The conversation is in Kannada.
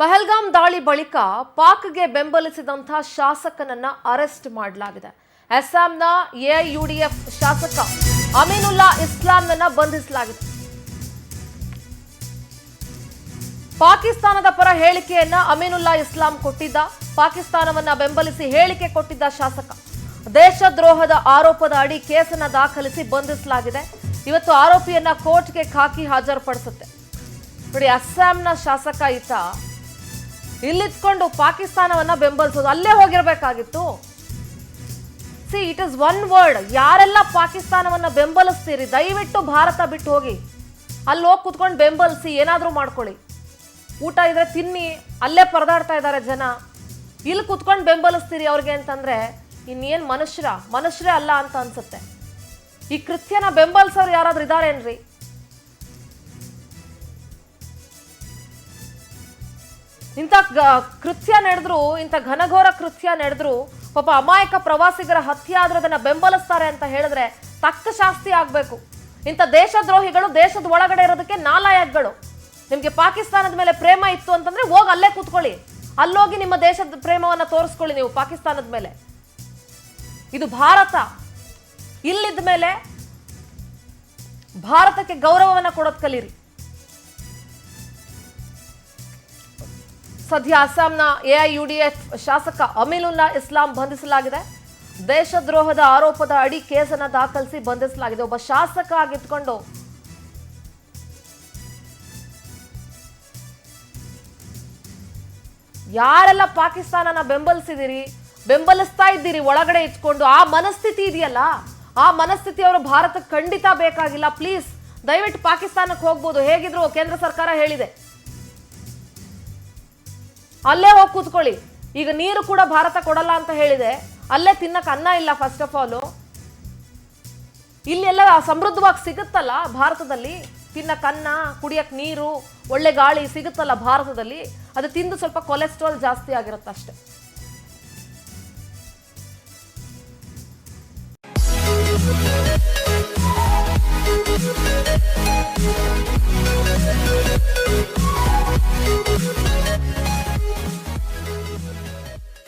ಪಹಲ್ಗಾಮ್ ದಾಳಿ ಬಳಿಕ ಪಾಕ್ಗೆ ಬೆಂಬಲಿಸಿದಂತಹ ಶಾಸಕನನ್ನ ಅರೆಸ್ಟ್ ಮಾಡಲಾಗಿದೆ. ಅಸ್ಸಾಂನ ಎಐಯುಡಿಎಫ್ ಶಾಸಕ ಅಮೀನುಲ್ಲಾ ಇಸ್ಲಾಂನನ್ನ ಬಂಧಿಸಲಾಗಿದೆ. ಪಾಕಿಸ್ತಾನದ ಪರ ಹೇಳಿಕೆಯನ್ನ ಅಮೀನುಲ್ಲಾ ಇಸ್ಲಾಂ ಕೊಟ್ಟಿದ್ದ. ಪಾಕಿಸ್ತಾನವನ್ನ ಬೆಂಬಲಿಸಿ ಹೇಳಿಕೆ ಕೊಟ್ಟಿದ್ದ ಶಾಸಕ ದೇಶದ್ರೋಹದ ಆರೋಪದ ಅಡಿ ಕೇಸನ್ನ ದಾಖಲಿಸಿ ಬಂಧಿಸಲಾಗಿದೆ. ಇವತ್ತು ಆರೋಪಿಯನ್ನ ಕೋರ್ಟ್ಗೆ ಹಾಕಿ ಹಾಜರುಪಡಿಸುತ್ತೆ. ನೋಡಿ, ಅಸ್ಸಾಂನ ಶಾಸಕ ಈತ ಇಲ್ಲಿದ್ಕೊಂಡು ಪಾಕಿಸ್ತಾನವನ್ನ ಬೆಂಬಲಿಸೋದು, ಅಲ್ಲೇ ಹೋಗಿರ್ಬೇಕಾಗಿತ್ತು. See, it is one word. ಯಾರೆಲ್ಲ ಪಾಕಿಸ್ತಾನವನ್ನ ಬೆಂಬಲಿಸ್ತೀರಿ, ದಯವಿಟ್ಟು ಭಾರತ ಬಿಟ್ಟು ಹೋಗಿ. ಅಲ್ಲಿ ಹೋಗಿ ಕುತ್ಕೊಂಡು ಬೆಂಬಲಿಸಿ, ಏನಾದ್ರೂ ಮಾಡ್ಕೊಳ್ಳಿ. ಊಟ ಇದ್ರೆ ತಿನ್ನಿ, ಅಲ್ಲೇ ಪರದಾಡ್ತಾ ಇದ್ದಾರೆ ಜನ. ಇಲ್ಲಿ ಕುತ್ಕೊಂಡು ಬೆಂಬಲಿಸ್ತೀರಿ ಅವ್ರಿಗೆ ಅಂತಂದ್ರೆ ಇನ್ನೇನ್ ಮನುಷ್ಯರೇ ಅಲ್ಲ ಅಂತ ಅನ್ಸುತ್ತೆ. ಈ ಕೃತ್ಯನ ಬೆಂಬಲಿಸೋರು ಯಾರಾದ್ರೂ ಇದಾರೇನ್ರಿ? ಇಂಥ ಕೃತ್ಯ ನಡೆದ್ರು, ಇಂಥ ಘನಘೋರ ಕೃತ್ಯ ನಡೆದ್ರು, ಪಾಪ ಅಮಾಯಕ ಪ್ರವಾಸಿಗರ ಹತ್ಯೆ ಆದ್ರೆ ಅದನ್ನ ಬೆಂಬಲಿಸ್ತಾರೆ ಅಂತ ಹೇಳಿದ್ರೆ ತಕ್ಕ ಶಾಸ್ತಿ ಆಗ್ಬೇಕು. ಇಂಥ ದೇಶದ್ರೋಹಿಗಳು ದೇಶದ ಒಳಗಡೆ ಇರೋದಕ್ಕೆ ನಾಲಾಯಕ್ಗಳು. ನಿಮ್ಗೆ ಪಾಕಿಸ್ತಾನದ ಮೇಲೆ ಪ್ರೇಮ ಇತ್ತು ಅಂತಂದ್ರೆ ಹೋಗಿ ಅಲ್ಲೇ ಕೂತ್ಕೊಳ್ಳಿ, ಅಲ್ಲೋಗಿ ನಿಮ್ಮ ದೇಶದ ಪ್ರೇಮವನ್ನ ತೋರಿಸ್ಕೊಳ್ಳಿ ನೀವು ಪಾಕಿಸ್ತಾನದ ಮೇಲೆ. ಇದು ಭಾರತ. ಇಲ್ಲಿದ್ದ ಮೇಲೆ ಭಾರತಕ್ಕೆ ಗೌರವವನ್ನ ಕೊಡೋದ್ ಕಲೀರಿ. ಸದ್ಯ ಅಸ್ಸಾಂನ ಎಐಯುಡಿಎಫ್ ಶಾಸಕ ಅಮೀನುಲ್ಲಾ ಇಸ್ಲಾಂ ಬಂಧಿಸಲಾಗಿದೆ. ದೇಶದ್ರೋಹದ ಆರೋಪದ ಅಡಿ ಕೇಸನ್ನ ದಾಖಲಿಸಿ ಬಂಧಿಸಲಾಗಿದೆ. ಒಬ್ಬ ಶಾಸಕ ಆಗಿದ್ಕೊಂಡು ಯಾರೆಲ್ಲ ಪಾಕಿಸ್ತಾನನ ಬೆಂಬಲಿಸ್ತಾ ಇದ್ದೀರಿ ಒಳಗಡೆ ಇಟ್ಕೊಂಡು, ಆ ಮನಸ್ಥಿತಿ ಇದೆಯಲ್ಲ, ಆ ಮನಸ್ಥಿತಿ ಅವರು ಭಾರತಕ್ಕೆ ಖಂಡಿತ ಬೇಕಾಗಿಲ್ಲ. ಪ್ಲೀಸ್ ದಯವಿಟ್ಟು ಪಾಕಿಸ್ತಾನಕ್ಕೆ ಹೋಗ್ಬೋದು. ಹೇಗಿದ್ರು ಕೇಂದ್ರ ಸರ್ಕಾರ ಹೇಳಿದೆ, ಅಲ್ಲೇ ಹೋಗಿ ಕೂತ್ಕೊಳ್ಳಿ. ಈಗ ನೀರು ಕೂಡ ಭಾರತ ಕೊಡಲ್ಲ ಅಂತ ಹೇಳಿದೆ. ಅಲ್ಲೇ ತಿನ್ನಕ್ ಅನ್ನ ಇಲ್ಲ. ಫಸ್ಟ್ ಆಫ್ ಆಲ್ ಇಲ್ಲೆಲ್ಲ ಸಮೃದ್ಧವಾಗಿ ಸಿಗುತ್ತಲ್ಲ ಭಾರತದಲ್ಲಿ. ತಿನ್ನಕ್ ಅನ್ನ, ಕುಡಿಯಕ್ ನೀರು, ಒಳ್ಳೆ ಗಾಳಿ ಸಿಗುತ್ತಲ್ಲ ಭಾರತದಲ್ಲಿ. ಅದು ತಿಂದು ಸ್ವಲ್ಪ ಕೊಲೆಸ್ಟ್ರಾಲ್ ಜಾಸ್ತಿ ಆಗಿರುತ್ತಷ್ಟೆ.